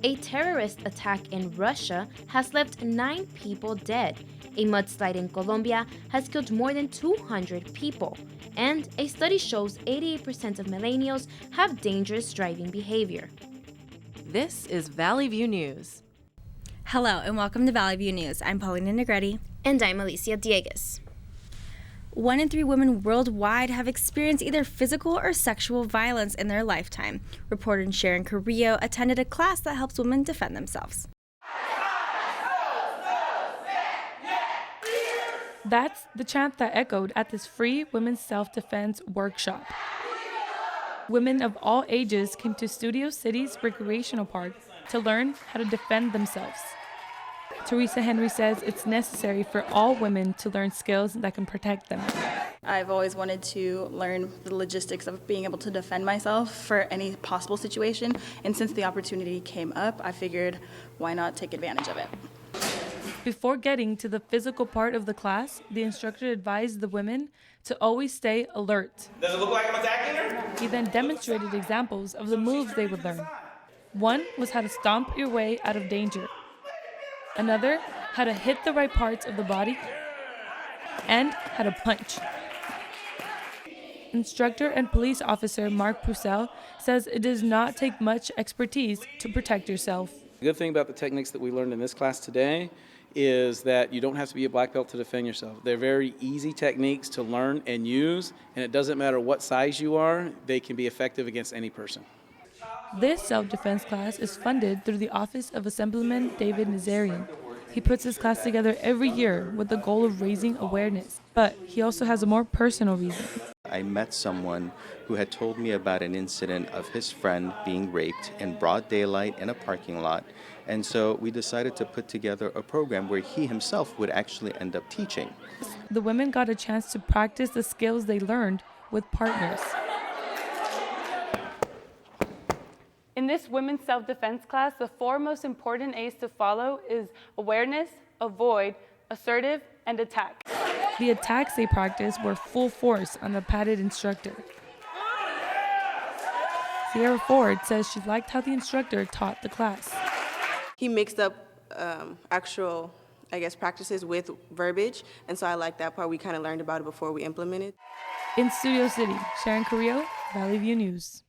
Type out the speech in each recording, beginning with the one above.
A terrorist attack in Russia has left 9 people dead. A mudslide in Colombia has killed more than 200 people. And a study shows 88% of millennials have dangerous driving behavior. This is Valley View News. Hello and welcome to Valley View News. I'm Paulina Negretti. And I'm Alicia Diegues. 1 in 3 women worldwide have experienced either physical or sexual violence in their lifetime. Reporter Sharon Carrillo attended a class that helps women defend themselves. That's the chant that echoed at this free women's self-defense workshop. Women of all ages came to Studio City's recreational park to learn how to defend themselves. Teresa Henry says it's necessary for all women to learn skills that can protect them. I've always wanted to learn the logistics of being able to defend myself for any possible situation, and since the opportunity came up, I figured why not take advantage of it. Before getting to the physical part of the class, the instructor advised the women to always stay alert. Does it look like I'm attacking her? He then demonstrated examples of the moves they would learn. One was how to stomp your way out of danger. Another, how to hit the right parts of the body, and how to punch. Instructor and police officer Mark Purcell says it does not take much expertise to protect yourself. The good thing about the techniques that we learned in this class today is that you don't have to be a black belt to defend yourself. They're very easy techniques to learn and use, and it doesn't matter what size you are, they can be effective against any person. This self-defense class is funded through the Office of Assemblyman David Nazarian. He puts this class together every year with the goal of raising awareness, but he also has a more personal reason. I met someone who had told me about an incident of his friend being raped in broad daylight in a parking lot, and so we decided to put together a program where he himself would actually end up teaching. The women got a chance to practice the skills they learned with partners. In this women's self-defense class, the 4 most important A's to follow is awareness, avoid, assertive, and attack. The attacks they practiced were full force on the padded instructor. Sierra Ford says she liked how the instructor taught the class. He mixed up actual, practices with verbiage, and so I like that part. We kind of learned about it before we implemented. In Studio City, Sharon Carrillo, Valley View News.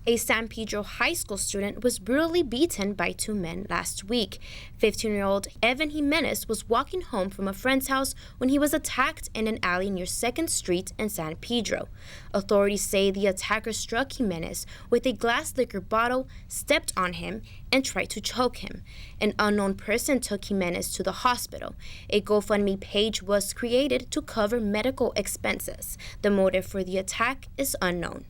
A San Pedro High School student was brutally beaten by 2 men last week. 15-year-old Evan Jimenez was walking home from a friend's house when he was attacked in an alley near 2nd Street in San Pedro. Authorities say the attacker struck Jimenez with a glass liquor bottle, stepped on him, and tried to choke him. An unknown person took Jimenez to the hospital. A GoFundMe page was created to cover medical expenses. The motive for the attack is unknown.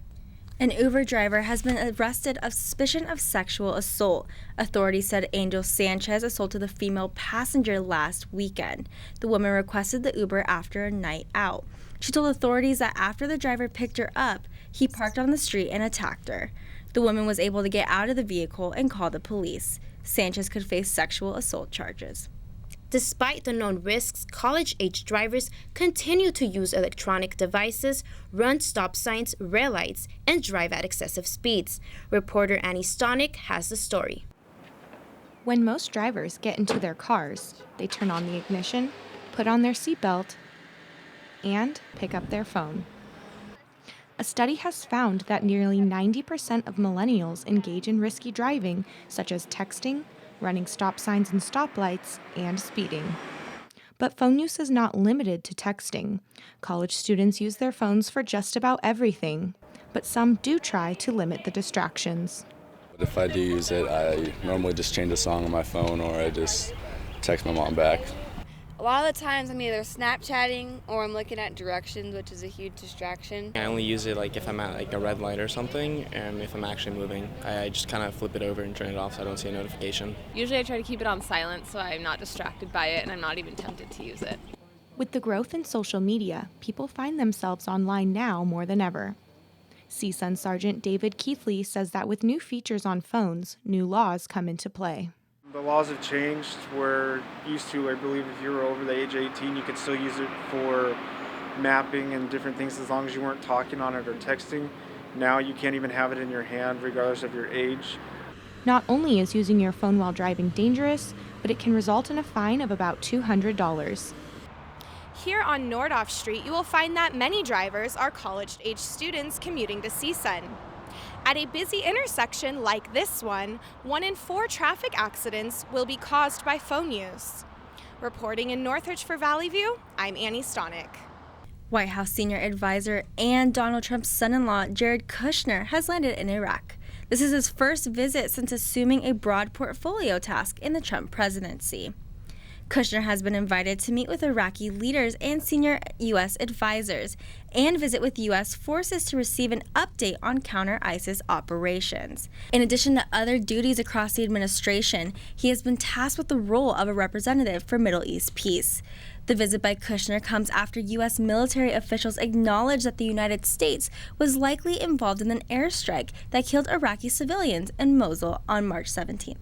An Uber driver has been arrested on suspicion of sexual assault. Authorities said Angel Sanchez assaulted the female passenger last weekend. The woman requested the Uber after a night out. She told authorities that after the driver picked her up, he parked on the street and attacked her. The woman was able to get out of the vehicle and call the police. Sanchez could face sexual assault charges. Despite the known risks, college-age drivers continue to use electronic devices, run stop signs, red lights, and drive at excessive speeds. Reporter Annie Stonick has the story. When most drivers get into their cars, they turn on the ignition, put on their seatbelt, and pick up their phone. A study has found that nearly 90% of millennials engage in risky driving, such as texting, running stop signs and stoplights, and speeding. But phone use is not limited to texting. College students use their phones for just about everything, but some do try to limit the distractions. If I do use it, I normally just change a song on my phone or I just text my mom back. A lot of the times I'm either Snapchatting or I'm looking at directions, which is a huge distraction. I only use it if I'm at a red light or something, and if I'm actually moving. I just kind of flip it over and turn it off so I don't see a notification. Usually I try to keep it on silent so I'm not distracted by it and I'm not even tempted to use it. With the growth in social media, people find themselves online now more than ever. CSUN Sergeant David Keithley says that with new features on phones, new laws come into play. The laws have changed where used to, I believe, if you were over the age of 18, you could still use it for mapping and different things as long as you weren't talking on it or texting. Now you can't even have it in your hand regardless of your age. Not only is using your phone while driving dangerous, but it can result in a fine of about $200. Here on Nordhoff Street, you will find that many drivers are college-age students commuting to CSUN. At a busy intersection like this one in 4 traffic accidents will be caused by phone use. Reporting in Northridge for Valley View, I'm Annie Stonick. White House senior advisor and Donald Trump's son-in-law, Jared Kushner, has landed in Iraq. This is his first visit since assuming a broad portfolio task in the Trump presidency. Kushner has been invited to meet with Iraqi leaders and senior U.S. advisors and visit with U.S. forces to receive an update on counter-ISIS operations. In addition to other duties across the administration, he has been tasked with the role of a representative for Middle East peace. The visit by Kushner comes after U.S. military officials acknowledged that the United States was likely involved in an airstrike that killed Iraqi civilians in Mosul on March 17th.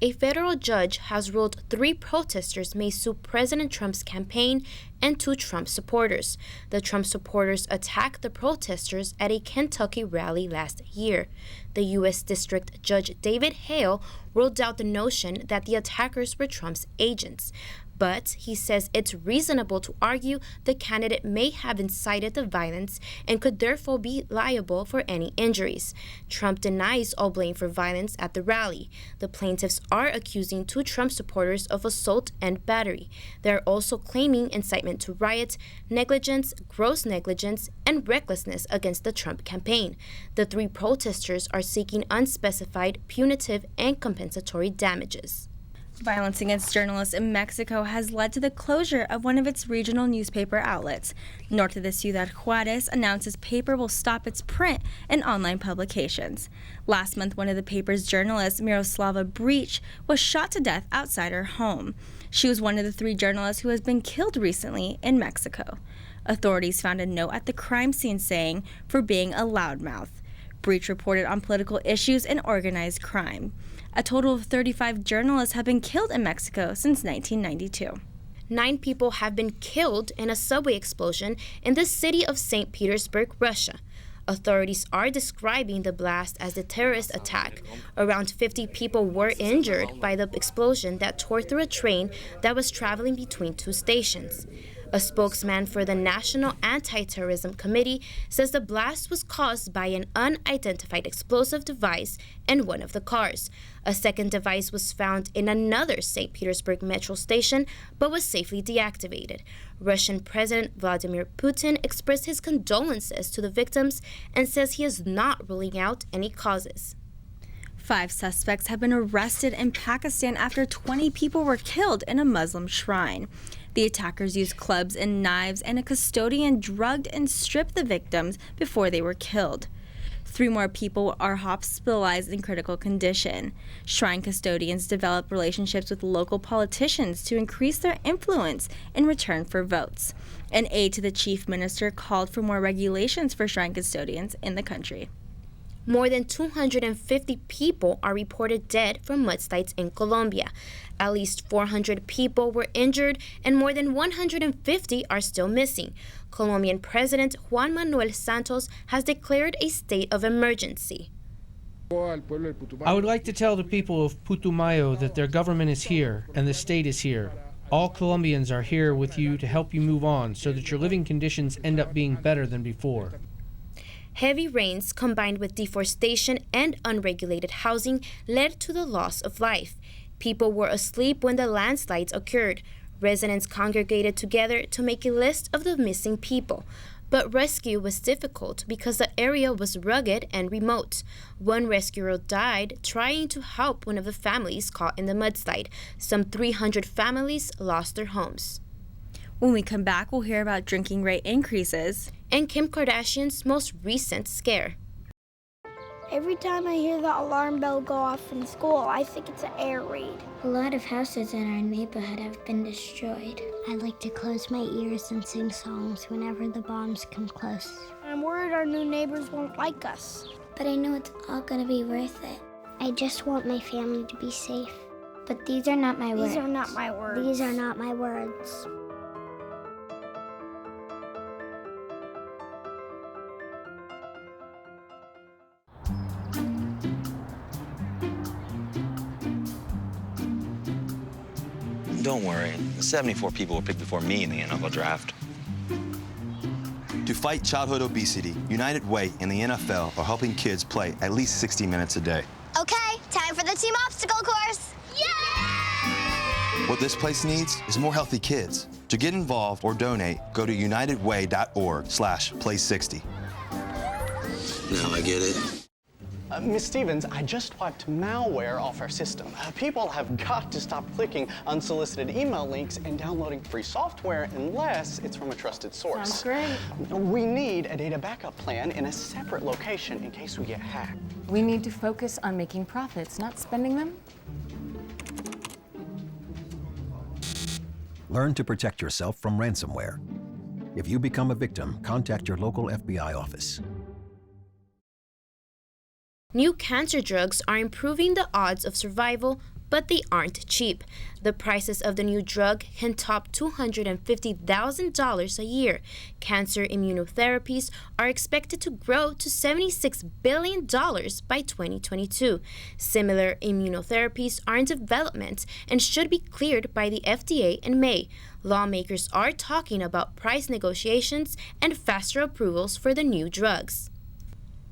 A federal judge has ruled 3 protesters may sue President Trump's campaign and 2 Trump supporters. The Trump supporters attacked the protesters at a Kentucky rally last year. The U.S. District Judge David Hale ruled out the notion that the attackers were Trump's agents. But he says it's reasonable to argue the candidate may have incited the violence and could therefore be liable for any injuries. Trump denies all blame for violence at the rally. The plaintiffs are accusing 2 Trump supporters of assault and battery. They are also claiming incitement to riot, negligence, gross negligence, and recklessness against the Trump campaign. The 3 protesters are seeking unspecified, punitive, and compensatory damages. Violence against journalists in Mexico has led to the closure of one of its regional newspaper outlets. Norte de Ciudad Juarez announces paper will stop its print and online publications. Last month, one of the paper's journalists, Miroslava Breach, was shot to death outside her home. She was one of the 3 journalists who has been killed recently in Mexico. Authorities found a note at the crime scene saying, "For being a loudmouth." Breach reported on political issues and organized crime. A total of 35 journalists have been killed in Mexico since 1992. 9 people have been killed in a subway explosion in the city of St. Petersburg, Russia. Authorities are describing the blast as a terrorist attack. Around 50 people were injured by the explosion that tore through a train that was traveling between 2 stations. A spokesman for the National Anti-Terrorism Committee says the blast was caused by an unidentified explosive device in one of the cars. A second device was found in another St. Petersburg metro station, but was safely deactivated. Russian President Vladimir Putin expressed his condolences to the victims and says he is not ruling out any causes. 5 suspects have been arrested in Pakistan after 20 people were killed in a Muslim shrine. The attackers used clubs and knives, and a custodian drugged and stripped the victims before they were killed. 3 more people are hospitalized in critical condition. Shrine custodians develop relationships with local politicians to increase their influence in return for votes. An aide to the chief minister called for more regulations for shrine custodians in the country. More than 250 people are reported dead from mudslides in Colombia. At least 400 people were injured and more than 150 are still missing. Colombian President Juan Manuel Santos has declared a state of emergency. I would like to tell the people of Putumayo that their government is here and the state is here. All Colombians are here with you to help you move on so that your living conditions end up being better than before. Heavy rains combined with deforestation and unregulated housing led to the loss of life. People were asleep when the landslides occurred. Residents congregated together to make a list of the missing people. But rescue was difficult because the area was rugged and remote. One rescuer died trying to help one of the families caught in the mudslide. Some 300 families lost their homes. When we come back, we'll hear about drinking rate increases and Kim Kardashian's most recent scare. Every time I hear the alarm bell go off in school, I think it's an air raid. A lot of houses in our neighborhood have been destroyed. I like to close my ears and sing songs whenever the bombs come close. I'm worried our new neighbors won't like us. But I know it's all gonna be worth it. I just want my family to be safe. But these are not my words. These are not my words. These are not my words. Don't worry, 74 people were picked before me in the NFL draft. To fight childhood obesity, United Way and the NFL are helping kids play at least 60 minutes a day. Okay, time for the team obstacle course. Yay! What this place needs is more healthy kids. To get involved or donate, go to unitedway.org/play60. Now I get it. Ms. Stevens, I just wiped malware off our system. People have got to stop clicking unsolicited email links and downloading free software unless it's from a trusted source. Sounds great. We need a data backup plan in a separate location in case we get hacked. We need to focus on making profits, not spending them. Learn to protect yourself from ransomware. If you become a victim, contact your local FBI office. New cancer drugs are improving the odds of survival, but they aren't cheap. The prices of the new drug can top $250,000 a year. Cancer immunotherapies are expected to grow to $76 billion by 2022. Similar immunotherapies are in development and should be cleared by the FDA in May. Lawmakers are talking about price negotiations and faster approvals for the new drugs.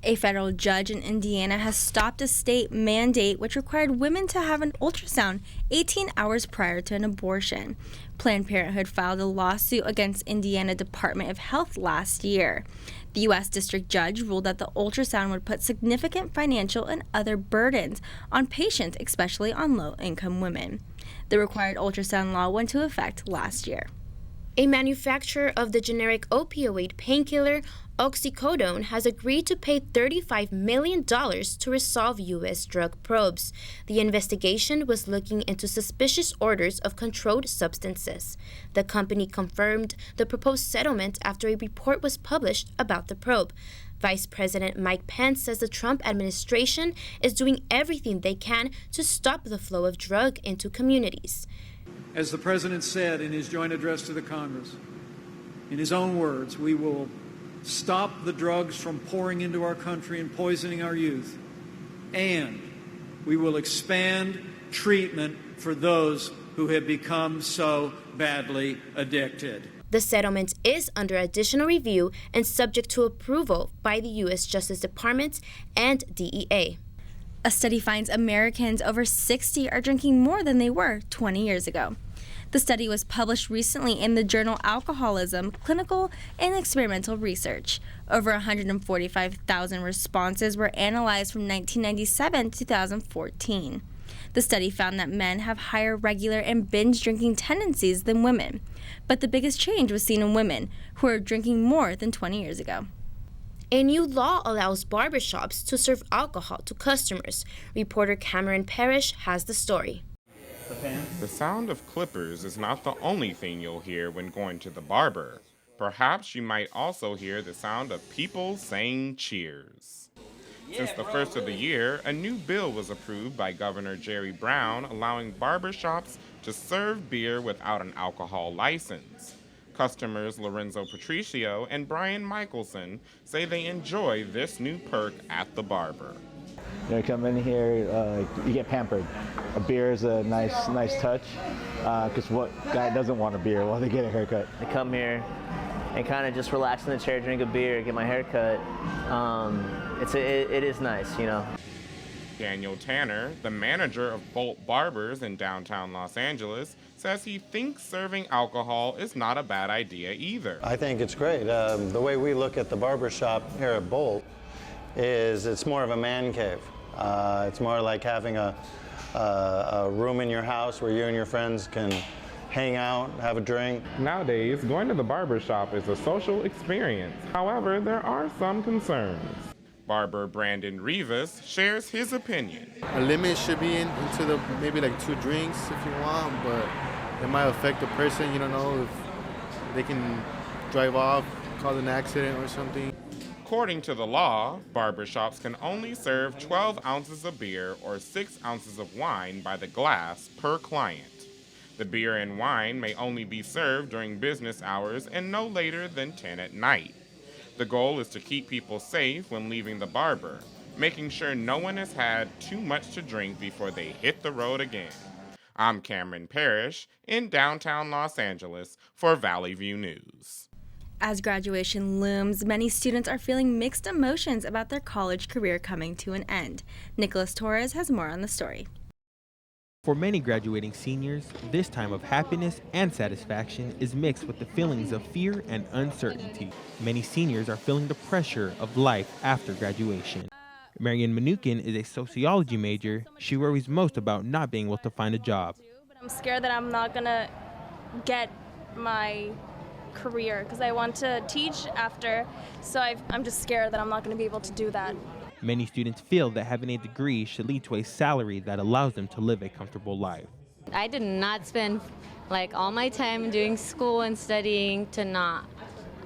A federal judge in Indiana has stopped a state mandate which required women to have an ultrasound 18 hours prior to an abortion. Planned Parenthood filed a lawsuit against Indiana Department of Health last year. The U.S. District Judge ruled that the ultrasound would put significant financial and other burdens on patients, especially on low-income women. The required ultrasound law went into effect last year. A manufacturer of the generic opioid painkiller oxycodone has agreed to pay $35 million to resolve U.S. drug probes. The investigation was looking into suspicious orders of controlled substances. The company confirmed the proposed settlement after a report was published about the probe. Vice President Mike Pence says the Trump administration is doing everything they can to stop the flow of drug into communities. As the President said in his joint address to the Congress, in his own words, we will stop the drugs from pouring into our country and poisoning our youth, and we will expand treatment for those who have become so badly addicted. The settlement is under additional review and subject to approval by the U.S. Justice Department and DEA. A study finds Americans over 60 are drinking more than they were 20 years ago. The study was published recently in the journal Alcoholism, Clinical and Experimental Research. Over 145,000 responses were analyzed from 1997 to 2014. The study found that men have higher regular and binge drinking tendencies than women. But the biggest change was seen in women, who are drinking more than 20 years ago. A new law allows barbershops to serve alcohol to customers. Reporter Cameron Parrish has the story. The sound of clippers is not the only thing you'll hear when going to the barber. Perhaps you might also hear the sound of people saying cheers. Since the first of the year, a new bill was approved by Governor Jerry Brown allowing barbershops to serve beer without an alcohol license. Customers Lorenzo Patricio and Brian Michelson say they enjoy this new perk at the barber. You come in here, you get pampered. A beer is a nice touch, because what guy doesn't want a beer while they get a haircut? I come here and kind of just relax in the chair, drink a beer, get my hair cut. It is nice, you know. Daniel Tanner, the manager of Bolt Barbers in downtown Los Angeles, says he thinks serving alcohol is not a bad idea either. I think it's great. The way we look at the barber shop here at Bolt is it's more of a man cave. It's more like having a room in your house where you and your friends can hang out, have a drink. Nowadays, going to the barber shop is a social experience. However, there are some concerns. Barber Brandon Rivas shares his opinion. A limit should be into the maybe like 2 drinks if you want, but it might affect the person. You don't know if they can drive off, cause an accident or something. According to the law, barbershops can only serve 12 ounces of beer or 6 ounces of wine by the glass per client. The beer and wine may only be served during business hours and no later than 10 at night. The goal is to keep people safe when leaving the barber, making sure no one has had too much to drink before they hit the road again. I'm Cameron Parrish in downtown Los Angeles for Valley View News. As graduation looms, many students are feeling mixed emotions about their college career coming to an end. Nicholas Torres has more on the story. For many graduating seniors, this time of happiness and satisfaction is mixed with the feelings of fear and uncertainty. Many seniors are feeling the pressure of life after graduation. Marian Manukin is a sociology major. She worries most about not being able to find a job. I'm scared that I'm not gonna get my career because I want to teach after, so I'm just scared that I'm not gonna be able to do that. Many students feel that having a degree should lead to a salary that allows them to live a comfortable life. I did not spend all my time doing school and studying to not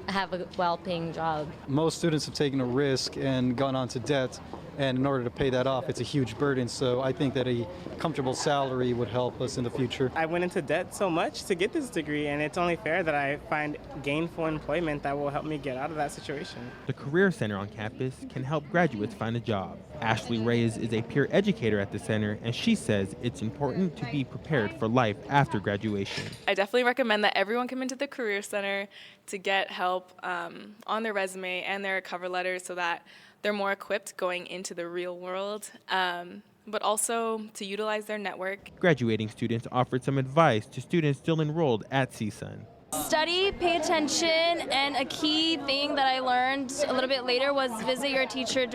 have a well-paying job. Most students have taken a risk and gone on to debt, and in order to pay that off, it's a huge burden. So I think that a comfortable salary would help us in the future. I went into debt so much to get this degree, and it's only fair that I find gainful employment that will help me get out of that situation. The Career Center on campus can help graduates find a job. Ashley Reyes is a peer educator at the center, and she says it's important to be prepared for life after graduation. I definitely recommend that everyone come into the Career Center to get help on their resume and their cover letter so that they're more equipped going into the real world, but also to utilize their network. Graduating students offered some advice to students still enrolled at CSUN. Study, pay attention, and a key thing that I learned a little bit later was visit your teacher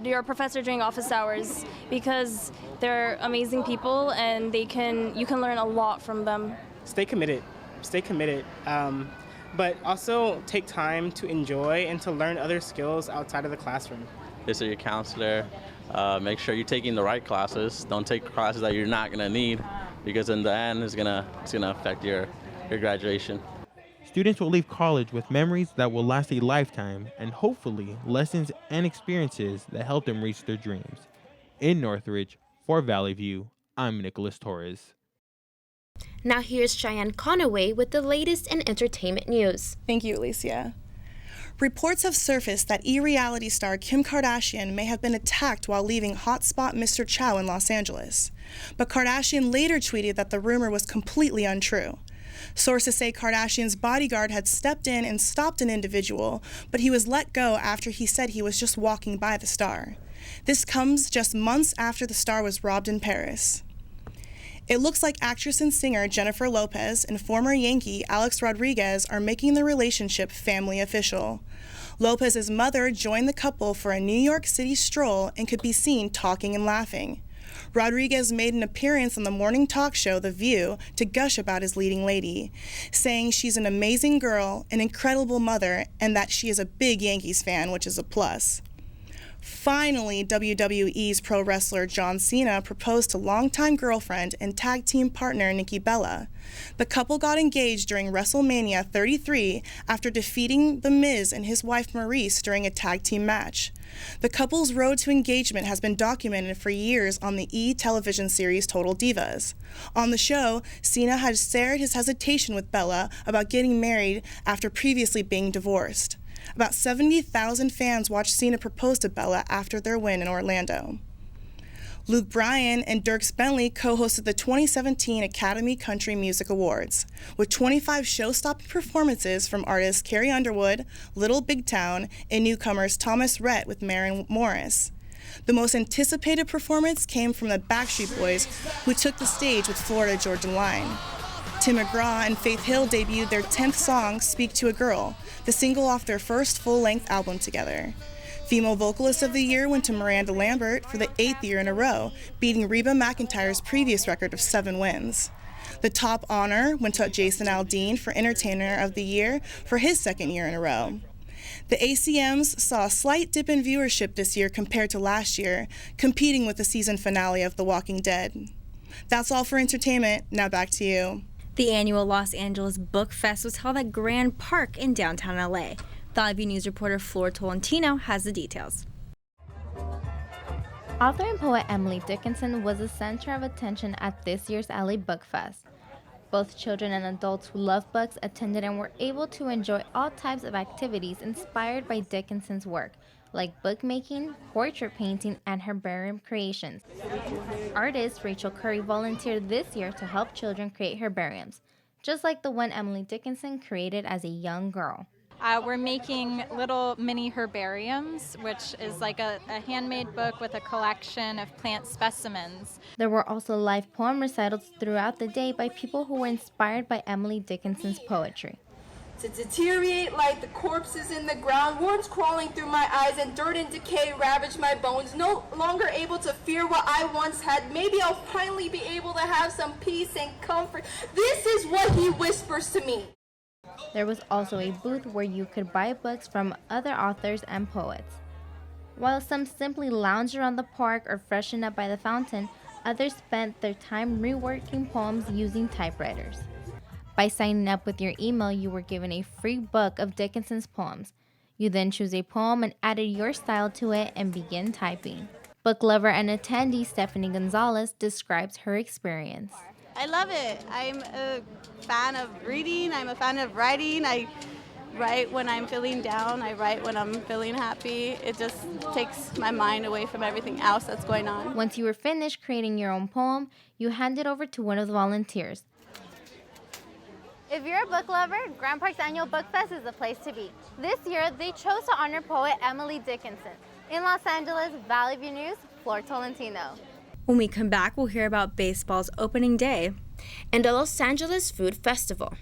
your professor during office hours, because they're amazing people and you can learn a lot from them. Stay committed, but also take time to enjoy and to learn other skills outside of the classroom. Visit your counselor. Make sure you're taking the right classes. Don't take classes that you're not going to need, because in the end, it's gonna affect your graduation. Students will leave college with memories that will last a lifetime, and hopefully lessons and experiences that help them reach their dreams. In Northridge, for Valley View, I'm Nicholas Torres. Now here's Cheyenne Conaway with the latest in entertainment news. Thank you, Alicia. Reports have surfaced that e-reality star Kim Kardashian may have been attacked while leaving hotspot Mr. Chow in Los Angeles. But Kardashian later tweeted that the rumor was completely untrue. Sources say Kardashian's bodyguard had stepped in and stopped an individual, but he was let go after he said he was just walking by the star. This comes just months after the star was robbed in Paris. It looks like actress and singer Jennifer Lopez and former Yankee Alex Rodriguez are making the relationship family official. Lopez's mother joined the couple for a New York City stroll and could be seen talking and laughing. Rodriguez made an appearance on the morning talk show The View to gush about his leading lady, saying she's an amazing girl, an incredible mother, and that she is a big Yankees fan, which is a plus. Finally, WWE's pro wrestler John Cena proposed to longtime girlfriend and tag team partner Nikki Bella. The couple got engaged during WrestleMania 33 after defeating The Miz and his wife Maryse during a tag team match. The couple's road to engagement has been documented for years on the E! television series Total Divas. On the show, Cena has shared his hesitation with Bella about getting married after previously being divorced. About 70,000 fans watched Cena propose to Bella after their win in Orlando. Luke Bryan and Dierks Bentley co-hosted the 2017 Academy Country Music Awards, with 25 show-stopping performances from artists Carrie Underwood, Little Big Town, and newcomers Thomas Rhett with Maren Morris. The most anticipated performance came from the Backstreet Boys, who took the stage with Florida Georgia Line. Tim McGraw and Faith Hill debuted their 10th song, Speak to a Girl, the single off their first full-length album together. Female Vocalist of the Year went to Miranda Lambert for the 8th year in a row, beating Reba McEntire's previous record of 7 wins. The top honor went to Jason Aldean for Entertainer of the Year for his 2nd year in a row. The ACMs saw a slight dip in viewership this year compared to last year, competing with the season finale of The Walking Dead. That's all for entertainment. Now back to you. The annual Los Angeles Book Fest was held at Grand Park in downtown LA. Valley View News reporter Flor Tolentino has the details. Author and poet Emily Dickinson was the center of attention at this year's LA Book Fest. Both children and adults who love books attended and were able to enjoy all types of activities inspired by Dickinson's work, like bookmaking, portrait painting, and herbarium creations. Artist Rachel Curry volunteered this year to help children create herbariums, just like the one Emily Dickinson created as a young girl. We're making little mini herbariums, which is like a handmade book with a collection of plant specimens. There were also live poem recitals throughout the day by people who were inspired by Emily Dickinson's poetry. To deteriorate like the corpses in the ground, worms crawling through my eyes and dirt and decay ravage my bones, no longer able to fear what I once had. Maybe I'll finally be able to have some peace and comfort. This is what he whispers to me. There was also a booth where you could buy books from other authors and poets. While some simply lounged around the park or freshened up by the fountain, others spent their time reworking poems using typewriters. By signing up with your email, you were given a free book of Dickinson's poems. You then choose a poem and added your style to it and begin typing. Book lover and attendee Stephanie Gonzalez describes her experience. I love it. I'm a fan of reading. I'm a fan of writing. I write when I'm feeling down. I write when I'm feeling happy. It just takes my mind away from everything else that's going on. Once you were finished creating your own poem, you hand it over to one of the volunteers. If you're a book lover, Grand Park's annual Book Fest is the place to be. This year, they chose to honor poet Emily Dickinson. In Los Angeles, Valley View News, Flor Tolentino. When we come back, we'll hear about baseball's opening day and the Los Angeles Food Festival.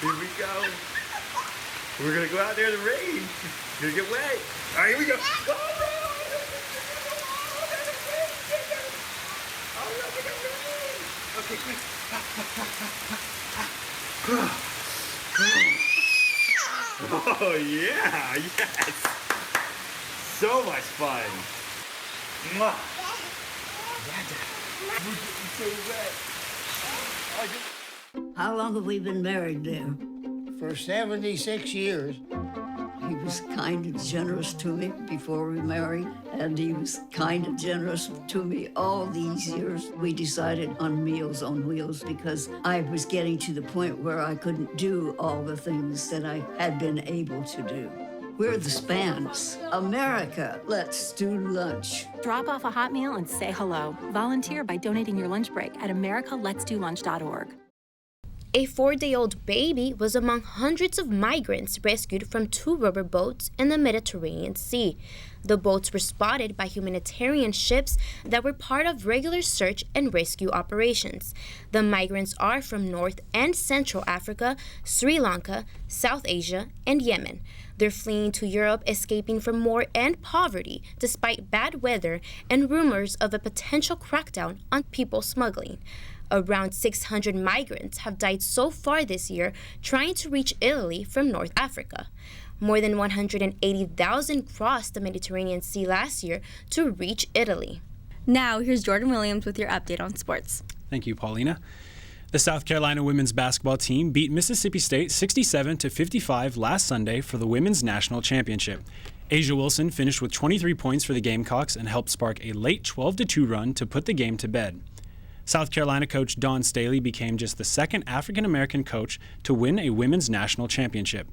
Here we go. We're gonna go out there in the rain. Gonna get wet. All right, here we go. Okay, quick. Oh yeah, yes. So much fun. Mwah. We're getting so wet. How long have we been married there? For 76 years. He was kind and generous to me before we married, and he was kind and generous to me all these years. We decided on Meals on Wheels because I was getting to the point where I couldn't do all the things that I had been able to do. We're the Spans. America, let's do lunch. Drop off a hot meal and say hello. Volunteer by donating your lunch break at americaletsdolunch.org. A 4-day-old baby was among hundreds of migrants rescued from 2 rubber boats in the Mediterranean Sea. The boats were spotted by humanitarian ships that were part of regular search and rescue operations. The migrants are from North and Central Africa, Sri Lanka, South Asia, and Yemen. They're fleeing to Europe, escaping from war and poverty, despite bad weather and rumors of a potential crackdown on people smuggling. Around 600 migrants have died so far this year trying to reach Italy from North Africa. More than 180,000 crossed the Mediterranean Sea last year to reach Italy. Now, here's Jordan Williams with your update on sports. Thank you, Paulina. The South Carolina women's basketball team beat Mississippi State 67-55 last Sunday for the women's national championship. Asia Wilson finished with 23 points for the Gamecocks and helped spark a late 12-2 run to put the game to bed. South Carolina coach Dawn Staley became just the second African-American coach to win a women's national championship.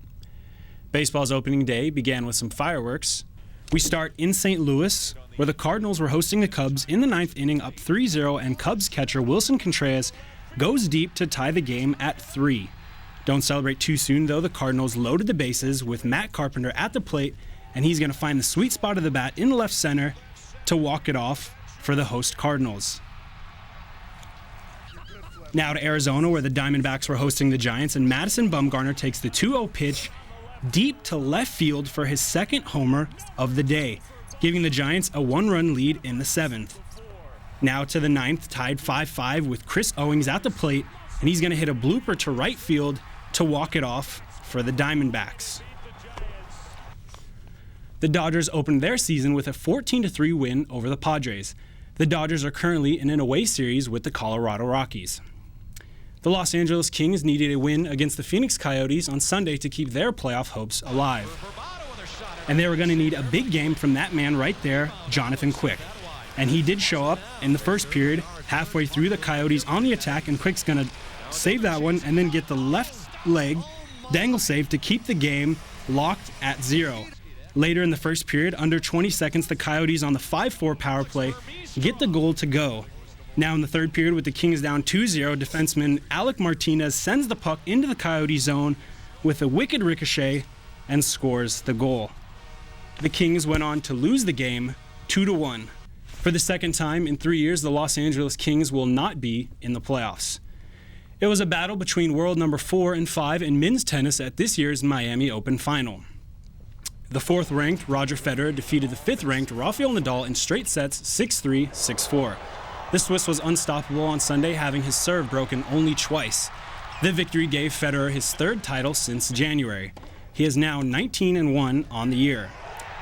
Baseball's opening day began with some fireworks. We start in St. Louis, where the Cardinals were hosting the Cubs in the 9th inning up 3-0, and Cubs catcher Wilson Contreras goes deep to tie the game at 3. Don't celebrate too soon, though. The Cardinals loaded the bases with Matt Carpenter at the plate, and he's going to find the sweet spot of the bat in left center to walk it off for the host Cardinals. Now to Arizona, where the Diamondbacks were hosting the Giants, and Madison Bumgarner takes the 2-0 pitch deep to left field for his second homer of the day, giving the Giants a 1-run lead in the 7th. Now to the 9th, tied 5-5 with Chris Owings at the plate, and he's going to hit a blooper to right field to walk it off for the Diamondbacks. The Dodgers opened their season with a 14-3 win over the Padres. The Dodgers are currently in an away series with the Colorado Rockies. The Los Angeles Kings needed a win against the Phoenix Coyotes on Sunday to keep their playoff hopes alive. And they were going to need a big game from that man right there, Jonathan Quick. And he did show up in the first period, halfway through the Coyotes on the attack, and Quick's going to save that one and then get the left leg dangle save to keep the game locked at 0. Later in the first period, under 20 seconds, the Coyotes on the 5-4 power play get the goal to go. Now in the third period, with the Kings down 2-0, defenseman Alec Martinez sends the puck into the Coyote zone with a wicked ricochet and scores the goal. The Kings went on to lose the game 2-1. For the second time in 3 years, the Los Angeles Kings will not be in the playoffs. It was a battle between world number 4 and 5 in men's tennis at this year's Miami Open final. The 4th-ranked Roger Federer defeated the 5th-ranked Rafael Nadal in straight sets 6-3, 6-4. The Swiss was unstoppable on Sunday, having his serve broken only twice. The victory gave Federer his 3rd title since January. He is now 19-1 on the year.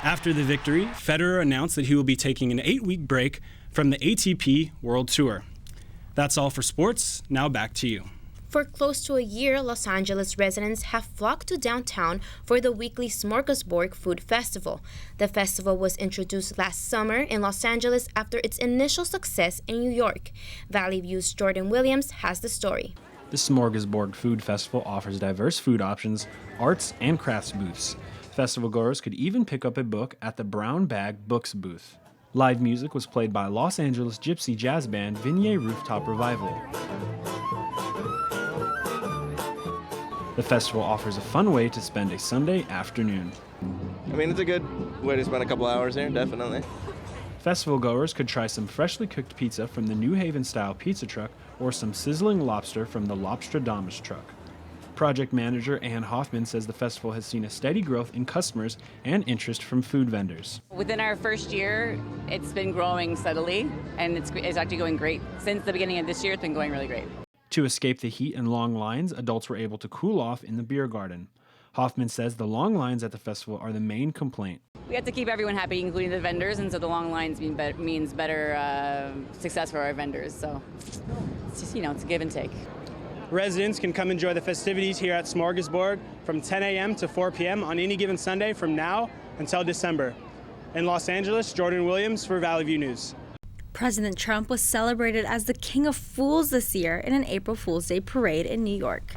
After the victory, Federer announced that he will be taking an 8-week break from the ATP World Tour. That's all for sports. Now back to you. For close to a year, Los Angeles residents have flocked to downtown for the weekly Smorgasburg Food Festival. The festival was introduced last summer in Los Angeles after its initial success in New York. Valley View's Jordan Williams has the story. The Smorgasburg Food Festival offers diverse food options, arts, and crafts booths. Festival goers could even pick up a book at the Brown Bag Books booth. Live music was played by Los Angeles gypsy jazz band Vignette Rooftop Revival. The festival offers a fun way to spend a Sunday afternoon. I mean, it's a good way to spend a couple hours here, definitely. Festival goers could try some freshly cooked pizza from the New Haven-style pizza truck or some sizzling lobster from the Lobstradamus truck. Project manager Ann Hoffman says the festival has seen a steady growth in customers and interest from food vendors. Within our first year, it's been growing steadily, and it's actually going great. Since the beginning of this year, it's been going really great. To escape the heat and long lines, adults were able to cool off in the beer garden. Hoffman says the long lines at the festival are the main complaint. We have to keep everyone happy, including the vendors, and so the long lines means better success for our vendors. So it's just, it's a give and take. Residents can come enjoy the festivities here at Smorgasburg from 10 a.m. to 4 p.m. on any given Sunday from now until December. In Los Angeles, Jordan Williams for Valley View News. President Trump was celebrated as the King of Fools this year in an April Fool's Day parade in New York.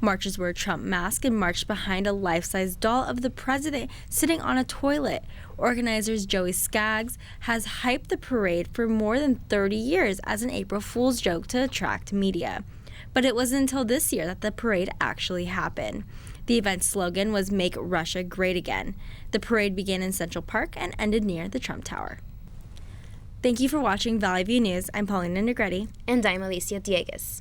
Marchers wore a Trump mask and marched behind a life-size doll of the president sitting on a toilet. Organizers Joey Skaggs has hyped the parade for more than 30 years as an April Fool's joke to attract media. But it wasn't until this year that the parade actually happened. The event's slogan was "Make Russia Great Again." The parade began in Central Park and ended near the Trump Tower. Thank you for watching Valley View News. I'm Paulina Negretti. And I'm Alicia Dieguez.